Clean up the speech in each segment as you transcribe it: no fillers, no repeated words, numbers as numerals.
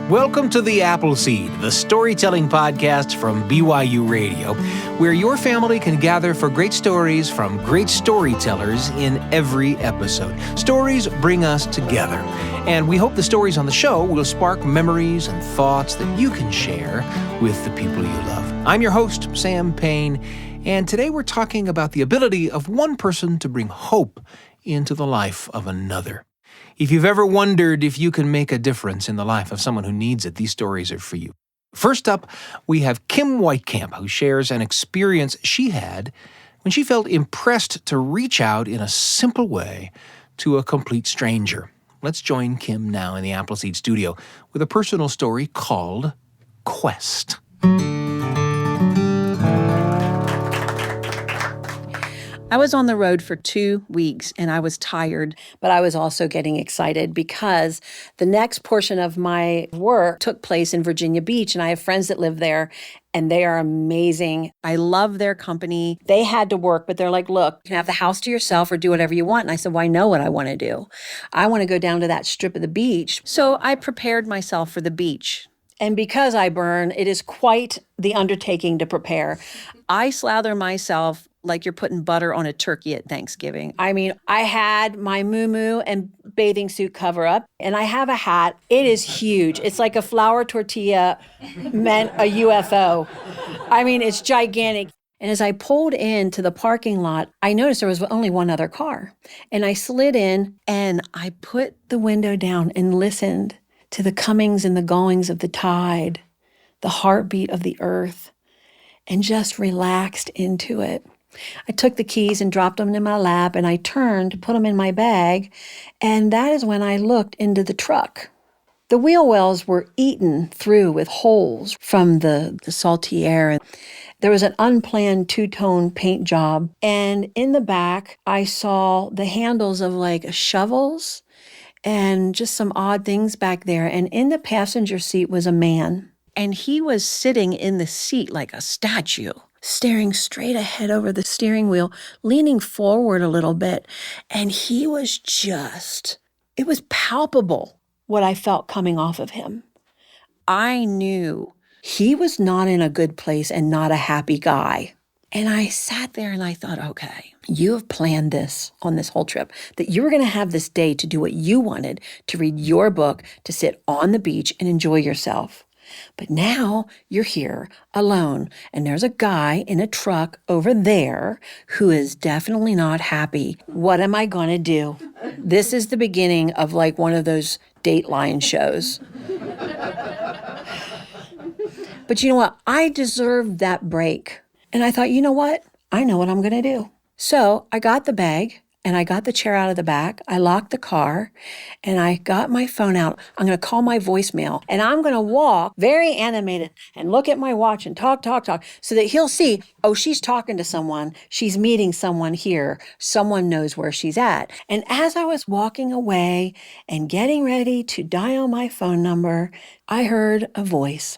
Welcome to The Appleseed, the storytelling podcast from BYU Radio, where your family can gather for great stories from great storytellers in every episode. Stories bring us together, and we hope the stories on the show will spark memories and thoughts that you can share with the people you love. I'm your host, Sam Payne, and today we're talking about the ability of one person to bring hope into the life of another. If you've ever wondered if you can make a difference in the life of someone who needs it, these stories are for you. First up, we have Kim Weitkamp, who shares an experience she had when she felt impressed to reach out in a simple way to a complete stranger. Let's join Kim now in the Appleseed studio with a personal story called Quest. I was on the road for 2 weeks and I was tired, but I was also getting excited because the next portion of my work took place in Virginia Beach, and I have friends that live there and they are amazing. I love their company. They had to work, but they're like, look, you can have the house to yourself or do whatever you want. And I said, well, I know what I want to do. I want to go down to that strip of the beach. So I prepared myself for the beach. And because I burn, it is quite the undertaking to prepare. I slather myself like you're putting butter on a turkey at Thanksgiving. I mean, I had my muumuu and bathing suit cover up, and I have a hat. It is huge. It's like a flour tortilla meant a UFO. I mean, it's gigantic. And as I pulled into the parking lot, I noticed there was only one other car. And I slid in and I put the window down and listened to the comings and the goings of the tide, the heartbeat of the earth, and just relaxed into it. I took the keys and dropped them in my lap, and I turned to put them in my bag, and that is when I looked into the truck. The wheel wells were eaten through with holes from the salty air. There was an unplanned two-tone paint job, and in the back, I saw the handles of like shovels and just some odd things back there. And in the passenger seat was a man, and he was sitting in the seat like a statue, staring straight ahead over the steering wheel, leaning forward a little bit. And he was it was palpable what I felt coming off of him. I knew he was not in a good place and not a happy guy. And I sat there and I thought, okay, you have planned this on this whole trip, that you were going to have this day to do what you wanted, to read your book, to sit on the beach and enjoy yourself. But now you're here alone, and there's a guy in a truck over there who is definitely not happy. What am I going to do? This is the beginning of like one of those Dateline shows. But you know what? I deserved that break. And I thought, you know what? I know what I'm going to do. So I got the bag and I got the chair out of the back. I locked the car and I got my phone out. I'm going to call my voicemail and I'm going to walk very animated and look at my watch and talk so that he'll see, oh, she's talking to someone. She's meeting someone here. Someone knows where she's at. And as I was walking away and getting ready to dial my phone number, I heard a voice.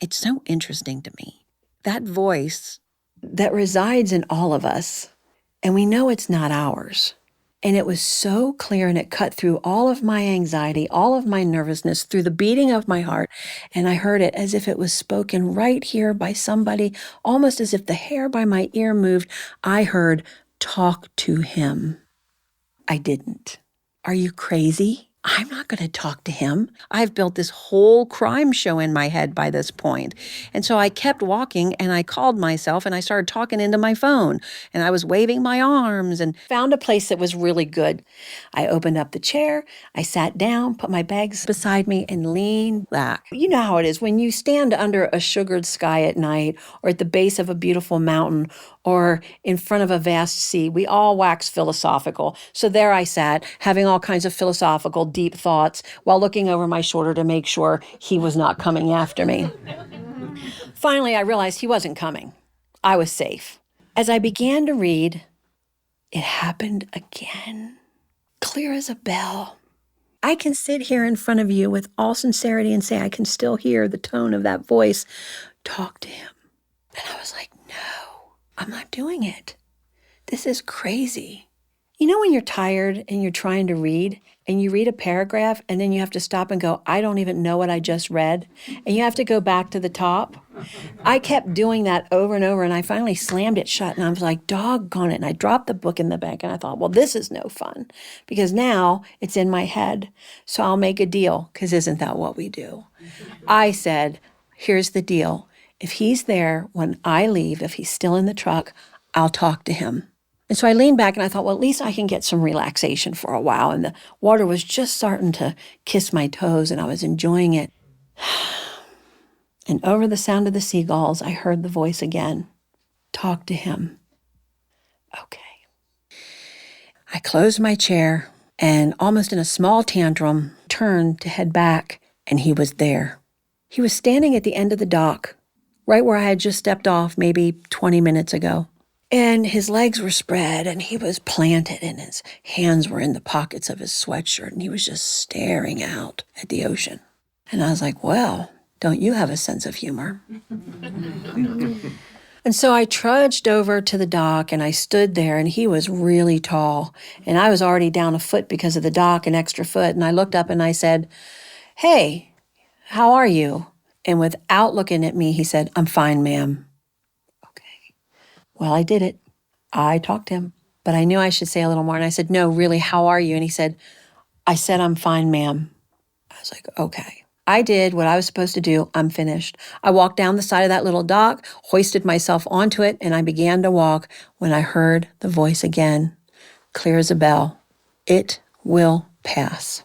It's so interesting to me. That voice that resides in all of us, and we know it's not ours. And it was so clear, and it cut through all of my anxiety, all of my nervousness, through the beating of my heart. And I heard it as if it was spoken right here by somebody, almost as if the hair by my ear moved. I heard, talk to him. I didn't. Are you crazy? I'm not going to talk to him. I've built this whole crime show in my head by this point. And so I kept walking and I called myself and I started talking into my phone. And I was waving my arms and found a place that was really good. I opened up the chair, I sat down, put my bags beside me and leaned back. You know how it is when you stand under a sugared sky at night or at the base of a beautiful mountain or in front of a vast sea, we all wax philosophical. So there I sat, having all kinds of philosophical, deep thoughts while looking over my shoulder to make sure he was not coming after me. Finally, I realized he wasn't coming. I was safe. As I began to read, it happened again, clear as a bell. I can sit here in front of you with all sincerity and say I can still hear the tone of that voice. Talk to him. And I was like, no, I'm not doing it. This is crazy. You know when you're tired and you're trying to read and you read a paragraph and then you have to stop and go, I don't even know what I just read. And you have to go back to the top. I kept doing that over and over and I finally slammed it shut and I was like, doggone it. And I dropped the book in the bank and I thought, well, this is no fun because now it's in my head. So I'll make a deal because isn't that what we do? I said, here's the deal. If he's there when I leave, if he's still in the truck, I'll talk to him. And so I leaned back and I thought, well, at least I can get some relaxation for a while. And the water was just starting to kiss my toes and I was enjoying it. And over the sound of the seagulls, I heard the voice again. Talk to him. Okay. I closed my chair and almost in a small tantrum, turned to head back and he was there. He was standing at the end of the dock, right where I had just stepped off maybe 20 minutes ago. And his legs were spread and he was planted and his hands were in the pockets of his sweatshirt and he was just staring out at the ocean. And I was like, well, don't you have a sense of humor? And so I trudged over to the dock and I stood there and he was really tall and I was already down a foot because of the dock, an extra foot. And I looked up and I said, hey, how are you? And without looking at me, he said, I'm fine, ma'am. Well, I did it. I talked to him, but I knew I should say a little more. And I said, no, really, how are you? And he said, I said, I'm fine, ma'am. I was like, okay. I did what I was supposed to do. I'm finished. I walked down the side of that little dock, hoisted myself onto it, and I began to walk when I heard the voice again, clear as a bell. It will pass.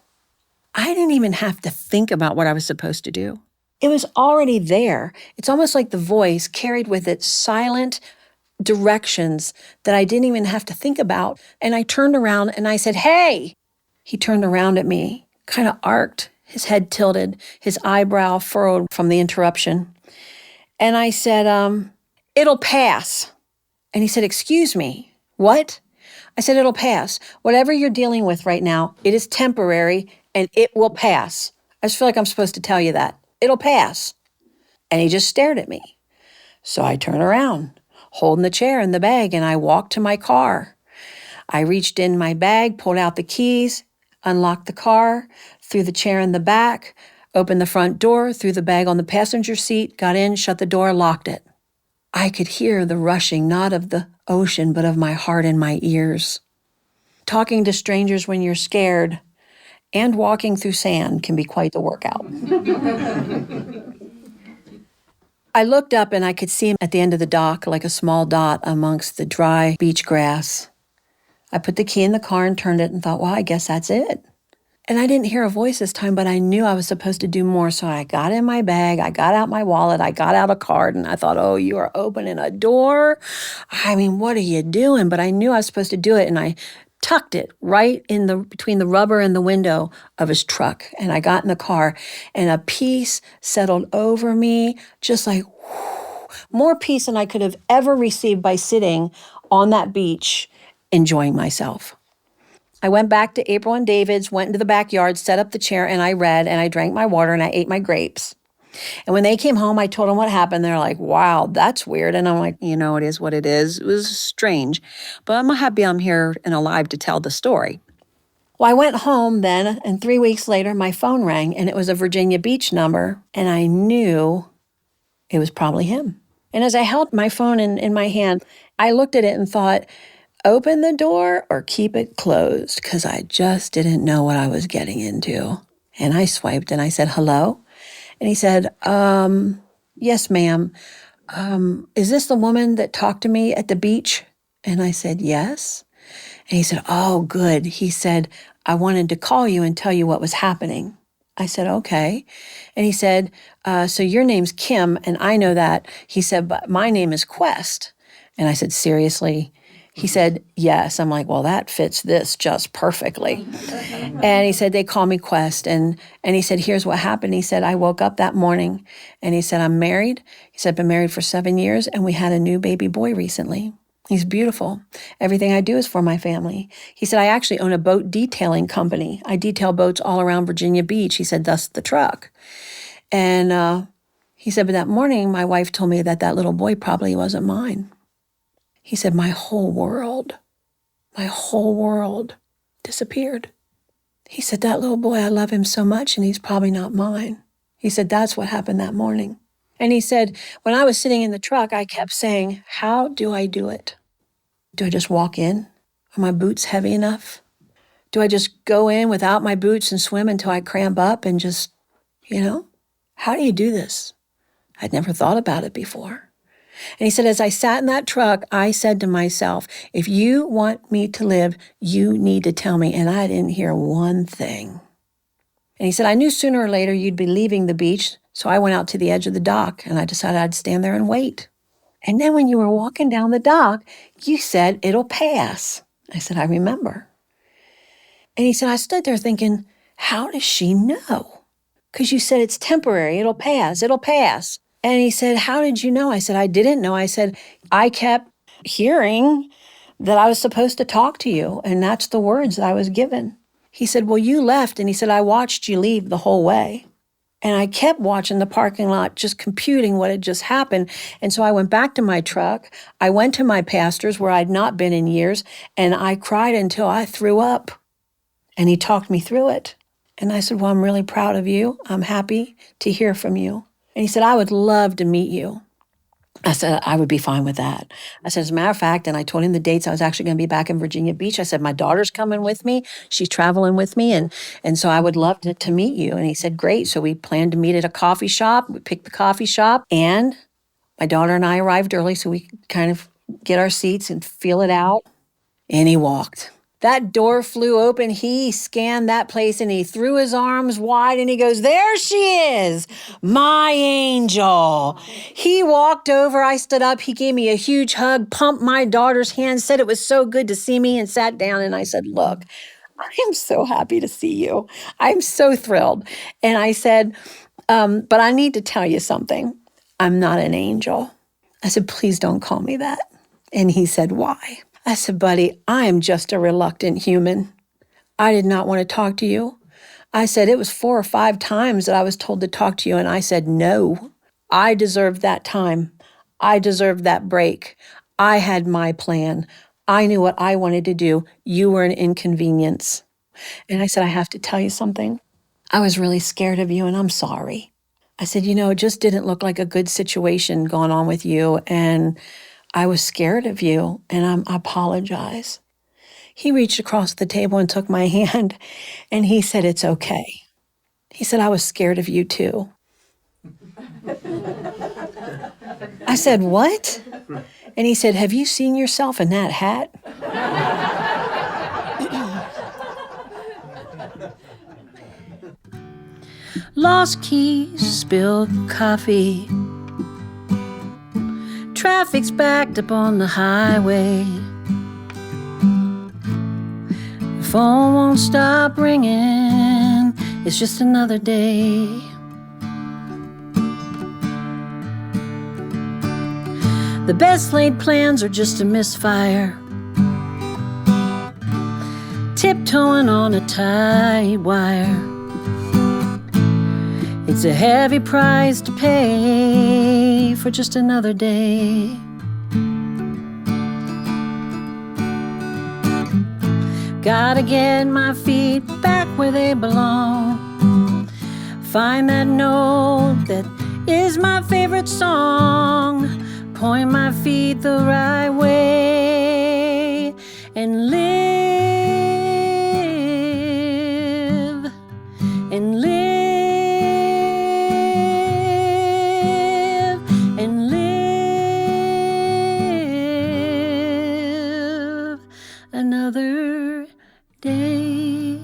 I didn't even have to think about what I was supposed to do. It was already there. It's almost like the voice carried with it silent directions that I didn't even have to think about. And I turned around and I said, hey. He turned around at me, kind of arched, his head tilted, his eyebrow furrowed from the interruption. And I said, it'll pass. And he said, excuse me, what? I said, it'll pass. Whatever you're dealing with right now, it is temporary and it will pass. I just feel like I'm supposed to tell you that. It'll pass. And he just stared at me. So I turned around, holding the chair and the bag, and I walked to my car. I reached in my bag, pulled out the keys, unlocked the car, threw the chair in the back, opened the front door, threw the bag on the passenger seat, got in, shut the door, locked it. I could hear the rushing, not of the ocean, but of my heart in my ears. Talking to strangers when you're scared and walking through sand can be quite the workout. I looked up and I could see him at the end of the dock like a small dot amongst the dry beach grass. I put the key in the car and turned it and thought, well, I guess that's it. And I didn't hear a voice this time, but I knew I was supposed to do more. So I got in my bag, I got out my wallet, I got out a card, and I thought, oh, you are opening a door? I mean, what are you doing? But I knew I was supposed to do it, and I tucked it right in between the rubber and the window of his truck. And I got in the car, and a peace settled over me, just like whew, more peace than I could have ever received by sitting on that beach enjoying myself. I went back to April and David's, went into the backyard, set up the chair, and I read, and I drank my water, and I ate my grapes. And when they came home, I told them what happened. They're like, wow, that's weird. And I'm like, you know, it is what it is. It was strange. But I'm happy I'm here and alive to tell the story. Well, I went home then, and 3 weeks later, my phone rang, and it was a Virginia Beach number, and I knew it was probably him. And as I held my phone in my hand, I looked at it and thought, open the door or keep it closed, because I just didn't know what I was getting into. And I swiped and I said, hello? And he said, yes, ma'am. Is this the woman that talked to me at the beach? And I said, yes. And he said, oh, good. He said, I wanted to call you and tell you what was happening. I said, okay. And he said, so your name's Kim, and I know that. He said, but my name is Quest. And I said, seriously? He said, yes. I'm like, well, that fits this just perfectly. And he said, they call me Quest. And he said, here's what happened. He said, I woke up that morning and he said, I'm married. He said, I've been married for 7 years and we had a new baby boy recently. He's beautiful. Everything I do is for my family. He said, I actually own a boat detailing company. I detail boats all around Virginia Beach. He said, thus the truck. And he said, but that morning, my wife told me that little boy probably wasn't mine. He said, my whole world my whole world disappeared. He said, that little boy, I love him so much, and he's probably not mine. He said, that's what happened that morning. And he said, when I was sitting in the truck, I kept saying, how do I do it? Do I just walk in? Are my boots heavy enough? Do I just go in without my boots and swim until I cramp up and just, how do you do this? I'd never thought about it before. And he said, as I sat in that truck, I said to myself, if you want me to live, you need to tell me. And I didn't hear one thing. And he said, I knew sooner or later you'd be leaving the beach. So I went out to the edge of the dock and I decided I'd stand there and wait. And then when you were walking down the dock, you said, it'll pass. I said, I remember. And he said, I stood there thinking, how does she know? Because you said it's temporary, it'll pass. And he said, how did you know? I said, I didn't know. I said, I kept hearing that I was supposed to talk to you, and that's the words that I was given. He said, well, you left, and he said, I watched you leave the whole way. And I kept watching the parking lot, just computing what had just happened. And so I went back to my truck. I went to my pastor's where I'd not been in years, and I cried until I threw up. And he talked me through it. And I said, well, I'm really proud of you. I'm happy to hear from you. And he said, I would love to meet you. I said, I would be fine with that. I said, as a matter of fact, and I told him the dates I was actually going to be back in Virginia Beach. I said, my daughter's coming with me. She's traveling with me. And so I would love to meet you. And he said, great. So we planned to meet at a coffee shop. We picked the coffee shop. And my daughter and I arrived early so we could kind of get our seats and feel it out. And he walked. That door flew open. He scanned that place and he threw his arms wide and he goes, there she is, my angel. He walked over. I stood up. He gave me a huge hug, pumped my daughter's hand, said it was so good to see me, and sat down. And I said, look, I am so happy to see you. I'm so thrilled. And I said, but I need to tell you something. I'm not an angel. I said, please don't call me that. And he said, why? I said, buddy, I am just a reluctant human. I did not want to talk to you. I said, it was 4 or 5 times that I was told to talk to you. And I said, no, I deserved that time. I deserved that break. I had my plan. I knew what I wanted to do. You were an inconvenience. And I said, I have to tell you something. I was really scared of you and I'm sorry. I said, it just didn't look like a good situation going on with you. And I was scared of you, and I apologize. He reached across the table and took my hand, and he said, it's okay. He said, I was scared of you too. I said, what? And he said, have you seen yourself in that hat? Lost keys, spilled coffee. Traffic's backed up on the highway. The phone won't stop ringing. It's just another day. The best laid plans are just a misfire. Tiptoeing on a tight wire. It's a heavy price to pay for just another day. Gotta get my feet back where they belong. Find that note that is my favorite song. Point my feet the right way and live and live. Another day.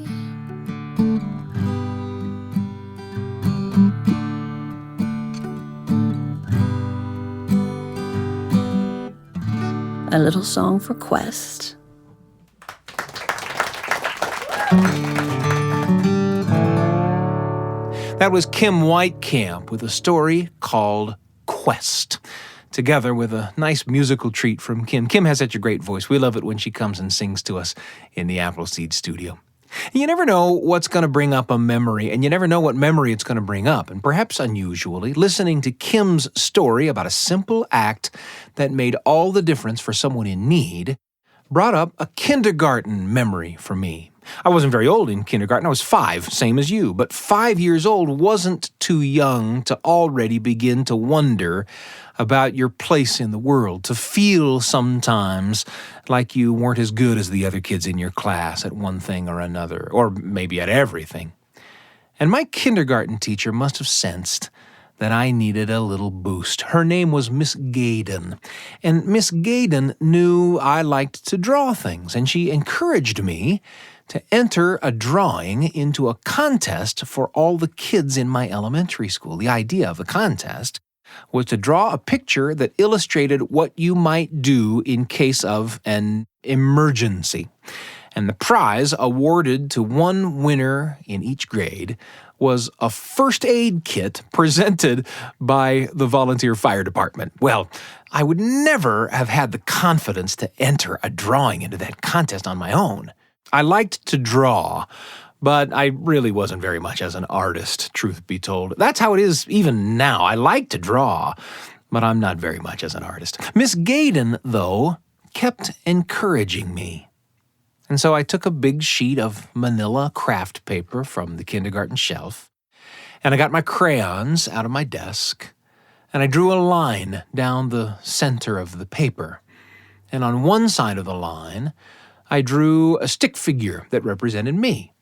A little song for Quest. That was Kim Weitkamp with a story called Quest, together with a nice musical treat from Kim. Kim has such a great voice. We love it when she comes and sings to us in the Appleseed studio. You never know what's going to bring up a memory, and you never know what memory it's going to bring up. And perhaps unusually, listening to Kim's story about a simple act that made all the difference for someone in need brought up a kindergarten memory for me. I wasn't very old in kindergarten. I was 5, same as you. But 5 years old wasn't too young to already begin to wonder about your place in the world, to feel sometimes like you weren't as good as the other kids in your class at one thing or another, or maybe at everything. And my kindergarten teacher must have sensed that I needed a little boost. Her name was Miss Gaydon, and Miss Gaydon knew I liked to draw things, and she encouraged me to enter a drawing into a contest for all the kids in my elementary school. The idea of the contest was to draw a picture that illustrated what you might do in case of an emergency. And the prize awarded to one winner in each grade was a first aid kit presented by the volunteer fire department. Well, I would never have had the confidence to enter a drawing into that contest on my own. I liked to draw, but I really wasn't very much as an artist, truth be told. That's how it is even now. I like to draw, but I'm not very much as an artist. Miss Gaydon, though, kept encouraging me. And so I took a big sheet of manila craft paper from the kindergarten shelf, and I got my crayons out of my desk, and I drew a line down the center of the paper. And on one side of the line, I drew a stick figure that represented me.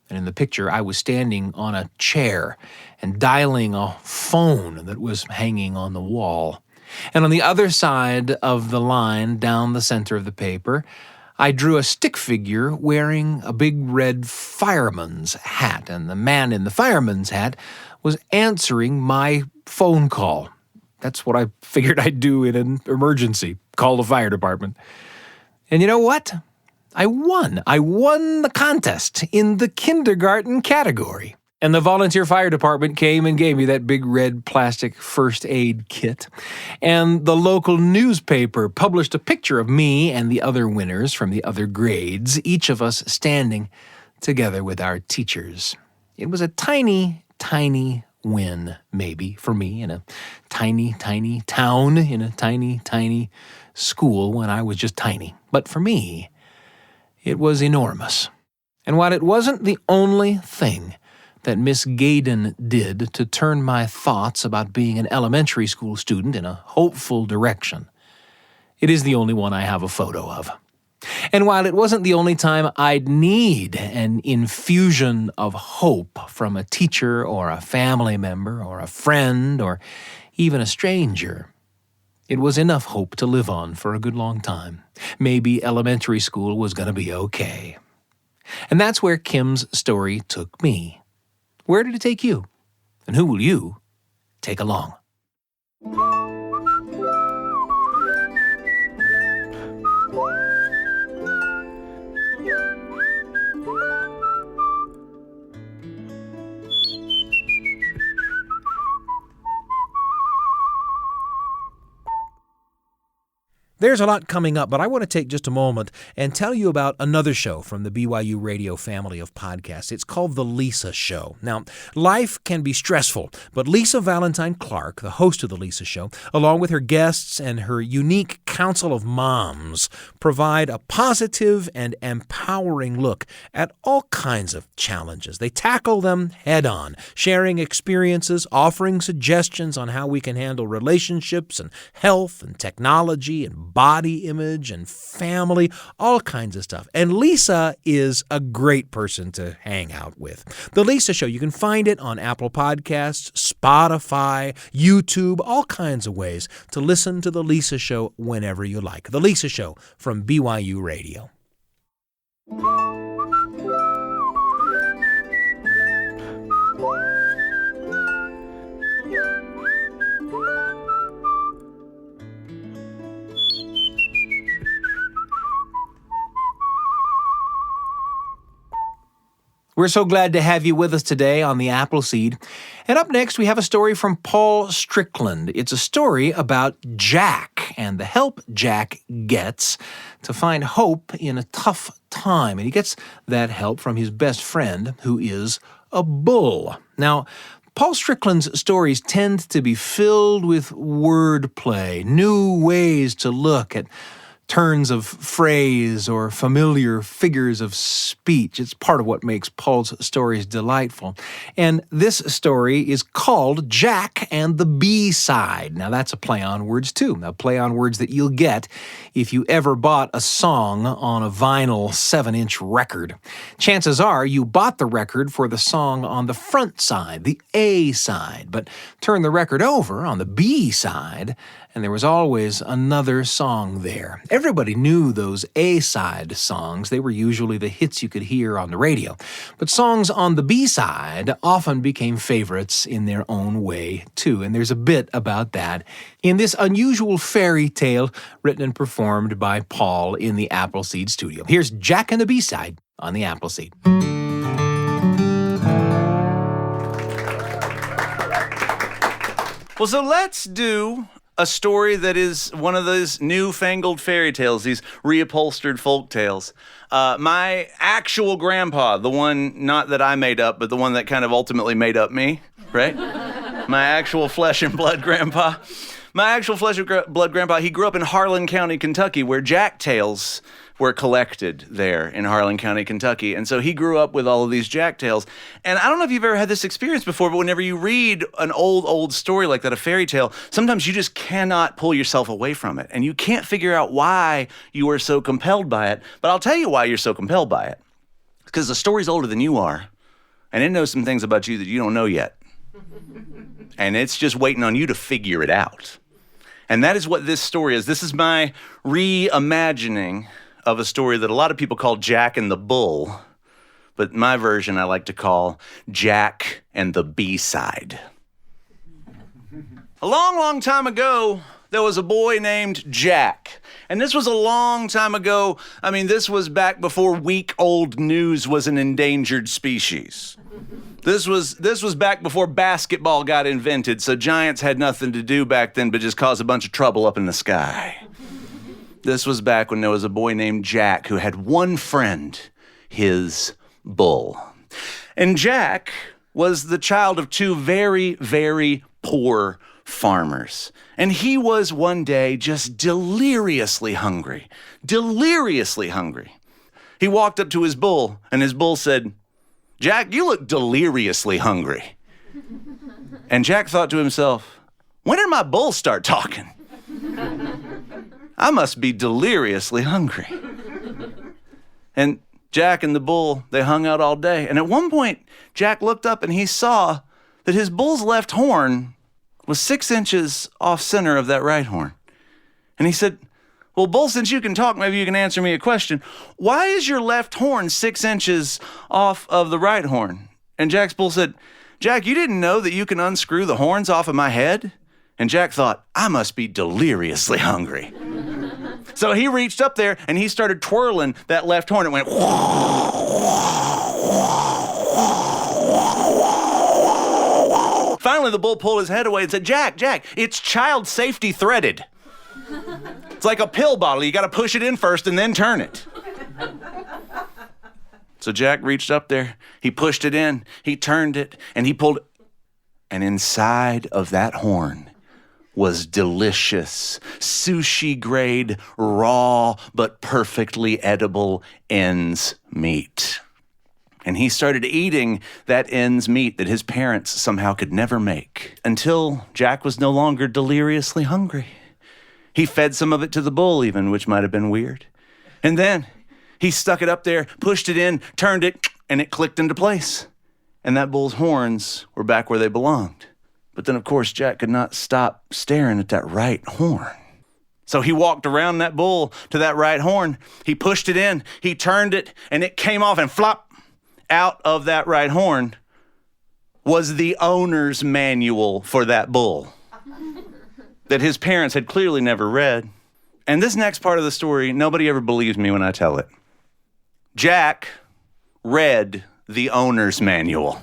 And in the picture, I was standing on a chair and dialing a phone that was hanging on the wall. And on the other side of the line, down the center of the paper, I drew a stick figure wearing a big red fireman's hat, and the man in the fireman's hat was answering my phone call. That's what I figured I'd do in an emergency, call the fire department. And you know what? I won. I won the contest in the kindergarten category. And the volunteer fire department came and gave me that big red plastic first aid kit. And the local newspaper published a picture of me and the other winners from the other grades, each of us standing together with our teachers. It was a tiny, tiny win, maybe, for me in a tiny, tiny town, in a tiny, tiny school when I was just tiny. But for me, it was enormous. And while it wasn't the only thing that Miss Gaydon did to turn my thoughts about being an elementary school student in a hopeful direction, it is the only one I have a photo of. And while it wasn't the only time I'd need an infusion of hope from a teacher or a family member or a friend or even a stranger, it was enough hope to live on for a good long time. Maybe elementary school was going to be okay. And that's where Kim's story took me. Where did it take you? And who will you take along? There's a lot coming up, but I want to take just a moment and tell you about another show from the BYU Radio family of podcasts. It's called The Lisa Show. Now, life can be stressful, but Lisa Valentine Clark, the host of The Lisa Show, along with her guests and her unique council of moms, provide a positive and empowering look at all kinds of challenges. They tackle them head on, sharing experiences, offering suggestions on how we can handle relationships and health and technology and body image and family, all kinds of stuff. And Lisa is a great person to hang out with. The Lisa Show, you can find it on Apple Podcasts, Spotify, YouTube, all kinds of ways to listen to The Lisa Show whenever you like. The Lisa Show from BYU Radio. We're so glad to have you with us today on the Appleseed. And up next, we have a story from Paul Strickland. It's a story about Jack and the help Jack gets to find hope in a tough time. And he gets that help from his best friend, who is a bull. Now, Paul Strickland's stories tend to be filled with wordplay, new ways to look at turns of phrase or familiar figures of speech. It's part of what makes Paul's stories delightful. And this story is called Jack and the B-Side. Now, that's a play on words, too. A play on words that you'll get if you ever bought a song on a vinyl 7-inch record. Chances are you bought the record for the song on the front side, the A side, but turn the record over on the B side, and there was always another song there. Everybody knew those A-side songs. They were usually the hits you could hear on the radio. But songs on the B-side often became favorites in their own way, too. And there's a bit about that in this unusual fairy tale written and performed by Paul in the Appleseed Studio. Here's Jack and the B-side on the Appleseed. Well, so let's do a story that is one of those newfangled fairy tales, these reupholstered folk tales. My actual grandpa, the one not that I made up, but the one that kind of ultimately made up me, right? My actual flesh and blood grandpa. My actual flesh and blood grandpa, he grew up in Harlan County, Kentucky, where jack tales were collected there in Harlan County, Kentucky. And so he grew up with all of these jack tales. And I don't know if you've ever had this experience before, but whenever you read an old story like that, a fairy tale, sometimes you just cannot pull yourself away from it. And you can't figure out why you are so compelled by it. But I'll tell you why you're so compelled by it. Because the story's older than you are. And it knows some things about you that you don't know yet. And it's just waiting on you to figure it out. And that is what this story is. This is my reimagining of a story that a lot of people call Jack and the Bull, but my version I like to call Jack and the B-Side. A long time ago, there was a boy named Jack. And this was a long time ago. I mean, this was back before week-old news was an endangered species. This was back before basketball got invented, so giants had nothing to do back then but just cause a bunch of trouble up in the sky. This was back when there was a boy named Jack who had one friend, his bull. And Jack was the child of two very, very poor farmers. And he was one day just deliriously hungry. Deliriously hungry. He walked up to his bull, and his bull said, "Jack, you look deliriously hungry." And Jack thought to himself, when did my bull start talking? I must be deliriously hungry. And Jack and the bull, they hung out all day. And at one point, Jack looked up and he saw that his bull's left horn was 6 inches off center of that right horn. And he said, "Well, bull, since you can talk, maybe you can answer me a question. Why is your left horn 6 inches off of the right horn?" And Jack's bull said, "Jack, you didn't know that you can unscrew the horns off of my head?" And Jack thought, I must be deliriously hungry. So he reached up there and he started twirling that left horn. It went Finally, the bull pulled his head away and said, Jack, it's child safety threaded. It's like a pill bottle. You got to push it in first and then turn it. So Jack reached up there. He pushed it in. He turned it and he pulled. And inside of that horn was delicious, sushi-grade, raw, but perfectly edible end's meat. And he started eating that end's meat that his parents somehow could never make until Jack was no longer deliriously hungry. He fed some of it to the bull even, which might have been weird. And then he stuck it up there, pushed it in, turned it, and it clicked into place. And that bull's horns were back where they belonged. But then, of course, Jack could not stop staring at that right horn. So he walked around that bull to that right horn. He pushed it in, he turned it, and it came off and flop. Out of that right horn was the owner's manual for that bull that his parents had clearly never read. And this next part of the story, nobody ever believes me when I tell it. Jack read the owner's manual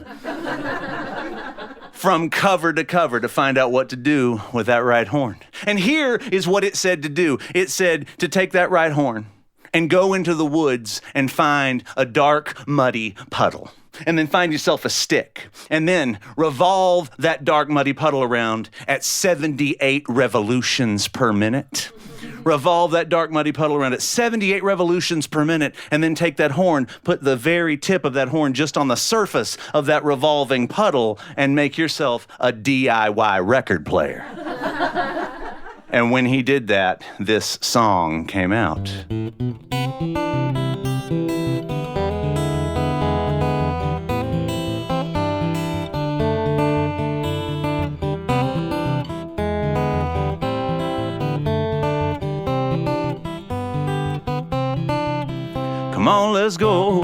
from cover to cover to find out what to do with that right horn. And here is what it said to do. It said to take that right horn and go into the woods and find a dark, muddy puddle. And then find yourself a stick. And then revolve that dark, muddy puddle around at 78 revolutions per minute. revolve that dark, muddy puddle around it 78 revolutions per minute, and then take that horn, put the very tip of that horn just on the surface of that revolving puddle, and make yourself a DIY record player. And when he did that, this song came out. Come on, let's go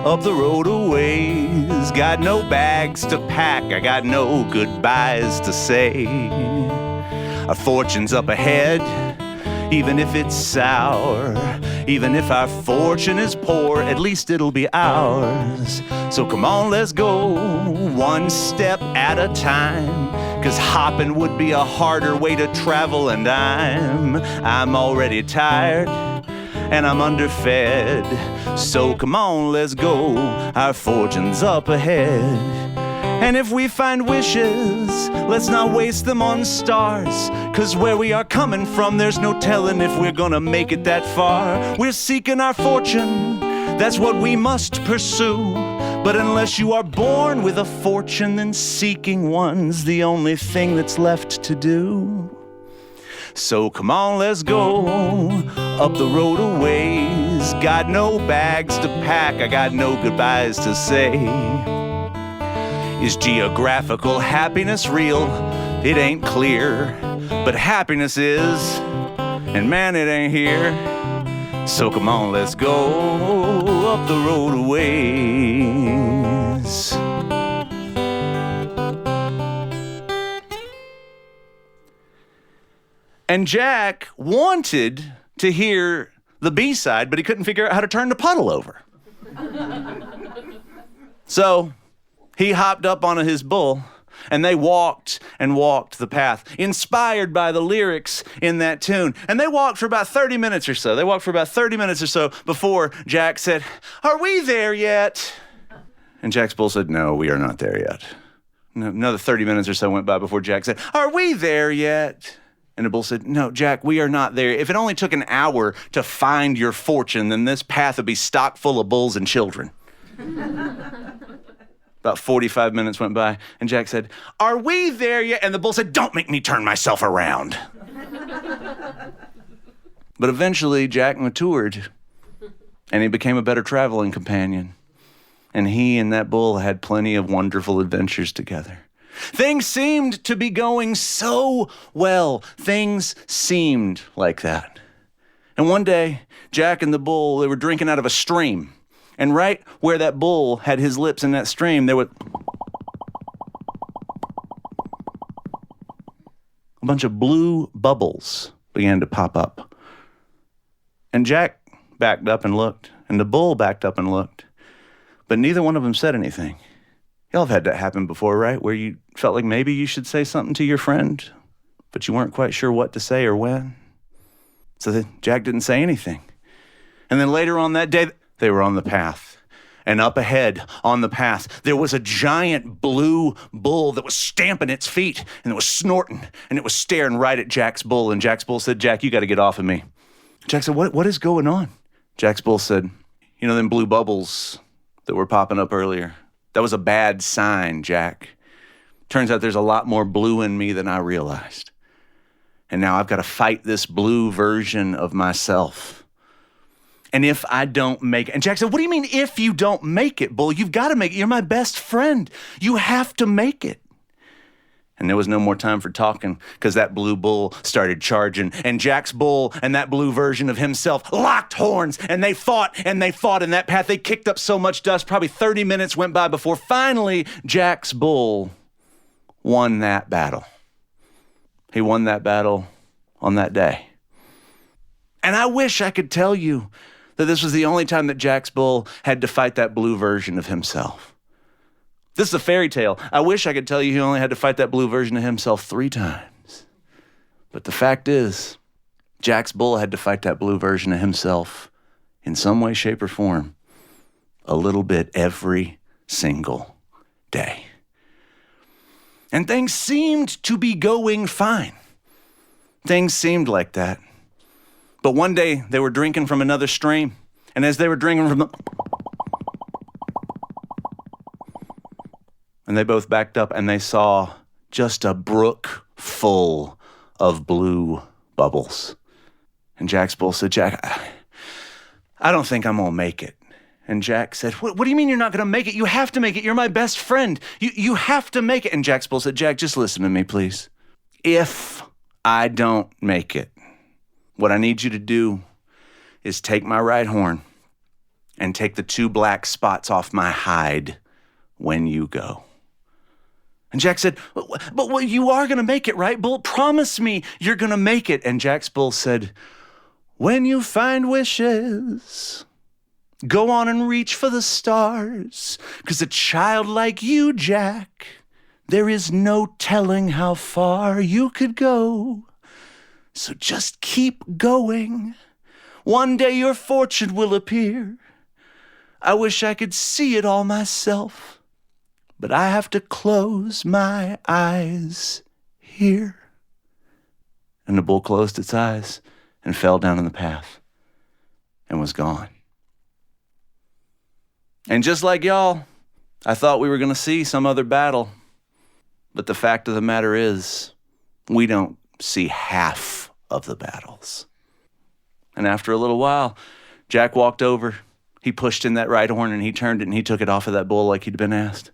up the road a ways. Got no bags to pack, I got no goodbyes to say. Our fortune's up ahead, even if it's sour. Even if our fortune is poor, at least it'll be ours. So come on, let's go one step at a time. 'Cause hopping would be a harder way to travel, and I'm already tired. And I'm underfed. So come on, let's go. Our fortune's up ahead. And if we find wishes, let's not waste them on stars. 'Cause where we are coming from, there's no telling if we're gonna make it that far. We're seeking our fortune, that's what we must pursue. But unless you are born with a fortune, then seeking one's the only thing that's left to do. So come on, let's go up the road a ways. Got no bags to pack, I got no goodbyes to say. Is geographical happiness real? It ain't clear, but happiness is, and man, it ain't here. So come on, let's go up the road a ways. And Jack wanted to hear the B-side, but he couldn't figure out how to turn the puddle over. So he hopped up on his bull, and they walked and walked the path, inspired by the lyrics in that tune. And they walked for about 30 minutes or so. Before Jack said, "Are we there yet?" And Jack's bull said, "No, we are not there yet." Another 30 minutes or so went by before Jack said, "Are we there yet?" And the bull said, "No, Jack, we are not there. If it only took an hour to find your fortune, then this path would be stocked full of bulls and children." About 45 minutes went by, and Jack said, "Are we there yet?" And the bull said, "Don't make me turn myself around." But eventually, Jack matured, and he became a better traveling companion. And he and that bull had plenty of wonderful adventures together. Things seemed to be going so well. Things seemed like that. And one day, Jack and the bull, they were drinking out of a stream. And right where that bull had his lips in that stream, there was a bunch of blue bubbles began to pop up. And Jack backed up and looked, and the bull backed up and looked. But neither one of them said anything. Y'all have had that happen before, right? Where you felt like maybe you should say something to your friend, but you weren't quite sure what to say or when. So then Jack didn't say anything. And then later on that day, they were on the path. And up ahead on the path, there was a giant blue bull that was stamping its feet, and it was snorting, and it was staring right at Jack's bull. And Jack's bull said, "Jack, you got to get off of me." Jack said, what is going on? Jack's bull said, "You know them blue bubbles that were popping up earlier? That was a bad sign, Jack. Turns out there's a lot more blue in me than I realized. And now I've got to fight this blue version of myself. And if I don't make it," and Jack said, "What do you mean if you don't make it, bull? You've got to make it. You're my best friend. You have to make it." And there was no more time for talking, because that blue bull started charging. And Jack's bull and that blue version of himself locked horns, and they fought and they fought in that path. They kicked up so much dust, probably 30 minutes went by before finally Jack's bull won that battle. He won that battle on that day. And I wish I could tell you that this was the only time that Jack's bull had to fight that blue version of himself. This is a fairy tale. I wish I could tell you he only had to fight that blue version of himself 3 times. But the fact is, Jack's bull had to fight that blue version of himself in some way, shape, or form a little bit every single day. And things seemed to be going fine. Things seemed like that But one day they were drinking from another stream, and as they were drinking from the... And they both backed up, and they saw just a brook full of blue bubbles. And Jack's bull said, Jack, I don't think I'm going to make it. And Jack said, what do you mean you're not going to make it? You have to make it. You're my best friend. You have to make it. And Jack's bull said, Jack, just listen to me, please. If I don't make it, what I need you to do is take my right horn and take the 2 black spots off my hide when you go. And Jack said, but you are going to make it, right, Bull? Promise me you're going to make it. And Jack's bull said, when you find wishes, go on and reach for the stars. 'Cause a child like you, Jack, there is no telling how far you could go. So just keep going. One day your fortune will appear. I wish I could see it all myself, but I have to close my eyes here. And the bull closed its eyes and fell down in the path and was gone. And just like y'all, I thought we were going to see some other battle. But the fact of the matter is, we don't see half of the battles. And after a little while, Jack walked over. He pushed in that right horn and he turned it and he took it off of that bull like he'd been asked.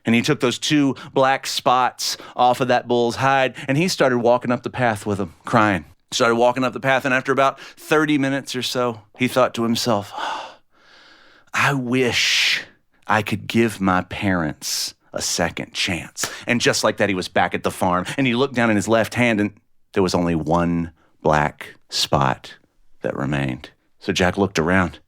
And he took those 2 black spots off of that bull's hide and he started walking up the path with him, crying. Started walking up the path, and after about 30 minutes or so, he thought to himself, I wish I could give my parents a second chance. And just like that, he was back at the farm, and he looked down in his left hand, and there was only 1 black spot that remained. So Jack looked around,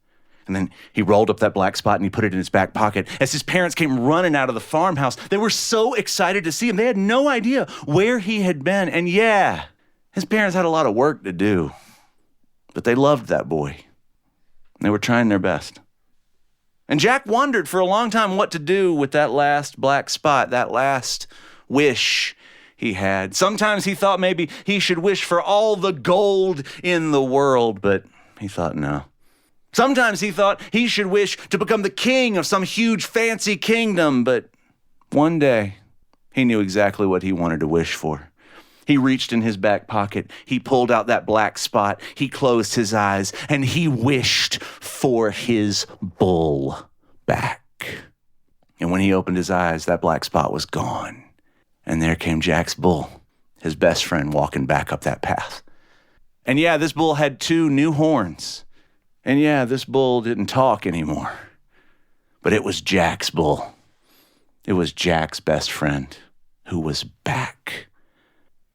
and then he rolled up that black spot, and he put it in his back pocket. As his parents came running out of the farmhouse, they were so excited to see him. They had no idea where he had been. And yeah, his parents had a lot of work to do, but they loved that boy. They were trying their best. And Jack wondered for a long time what to do with that last black spot, that last wish he had. Sometimes he thought maybe he should wish for all the gold in the world, but he thought no. Sometimes he thought he should wish to become the king of some huge fancy kingdom, but one day he knew exactly what he wanted to wish for. He reached in his back pocket, he pulled out that black spot, he closed his eyes, and he wished for his bull back. And when he opened his eyes, that black spot was gone. And there came Jack's bull, his best friend, walking back up that path. And yeah, this bull had 2 new horns. And yeah, this bull didn't talk anymore. But it was Jack's bull. It was Jack's best friend who was back.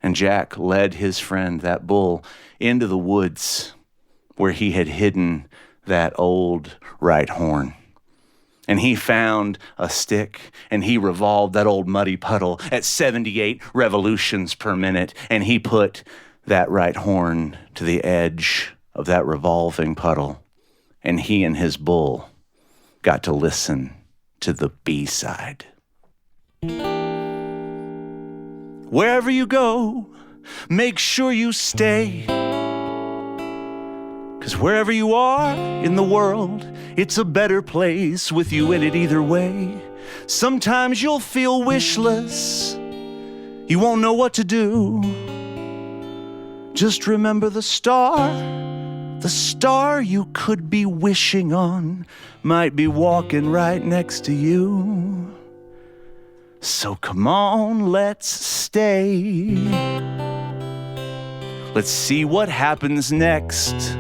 And Jack led his friend, that bull, into the woods where he had hidden that old right horn. And he found a stick, and he revolved that old muddy puddle at 78 revolutions per minute, and he put that right horn to the edge of that revolving puddle, and he and his bull got to listen to the B-side. Wherever you go, make sure you stay. 'Cause wherever you are in the world, it's a better place with you in it either way. Sometimes you'll feel wishless. You won't know what to do. Just remember the star you could be wishing on might be walking right next to you. So come on, let's stay. Let's see what happens next.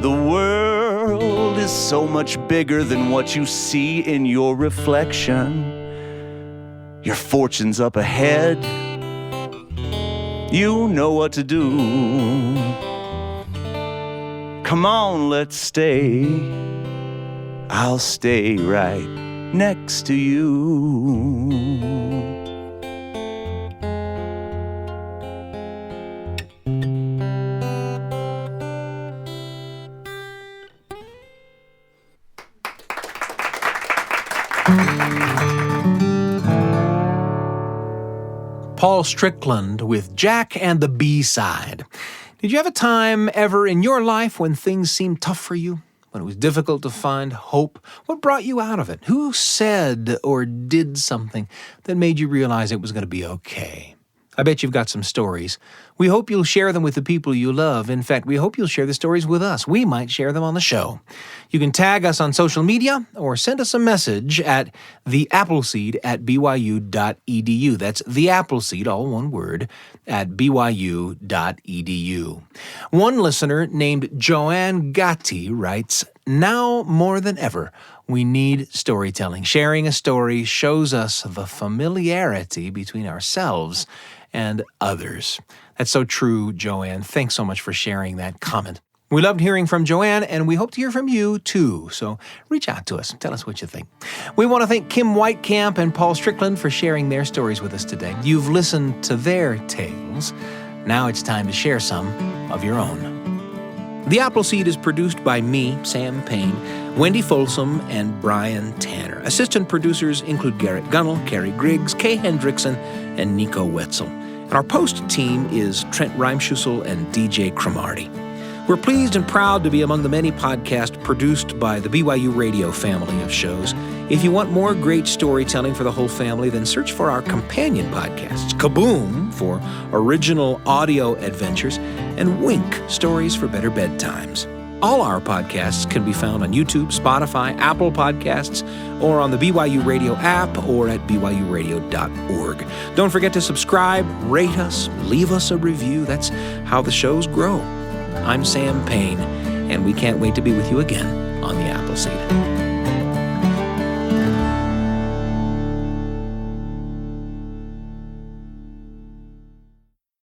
The world is so much bigger than what you see in your reflection. Your fortune's up ahead. You know what to do. Come on, let's stay. I'll stay right next to you. Paul Strickland with Jack and the B-Side. Did you have a time ever in your life when things seemed tough for you? When it was difficult to find hope? What brought you out of it? Who said or did something that made you realize it was going to be okay? I bet you've got some stories. We hope you'll share them with the people you love. In fact, we hope you'll share the stories with us. We might share them on the show. You can tag us on social media or send us a message at theappleseed@byu.edu. That's the Appleseed, all one word, at byu.edu. One listener named Joanne Gatti writes, "Now more than ever, we need storytelling. Sharing a story shows us the familiarity between ourselves and others." That's so true, Joanne. Thanks so much for sharing that comment. We loved hearing from Joanne, and we hope to hear from you, too. So reach out to us. Tell us what you think. We want to thank Kim Weitkamp and Paul Strickland for sharing their stories with us today. You've listened to their tales. Now it's time to share some of your own. The Appleseed is produced by me, Sam Payne, Wendy Folsom, and Brian Tanner. Assistant producers include Garrett Gunnell, Carrie Griggs, Kay Hendrickson, and Nico Wetzel. And our post team is Trent Reimschussel and DJ Cromarty. We're pleased and proud to be among the many podcasts produced by the BYU Radio family of shows. If you want more great storytelling for the whole family, then search for our companion podcasts, Kaboom for original audio adventures, and Wink, stories for better bedtimes. All our podcasts can be found on YouTube, Spotify, Apple Podcasts, or on the BYU Radio app or at byuradio.org. Don't forget to subscribe, rate us, leave us a review. That's how the shows grow. I'm Sam Payne, and we can't wait to be with you again on the Appleseed.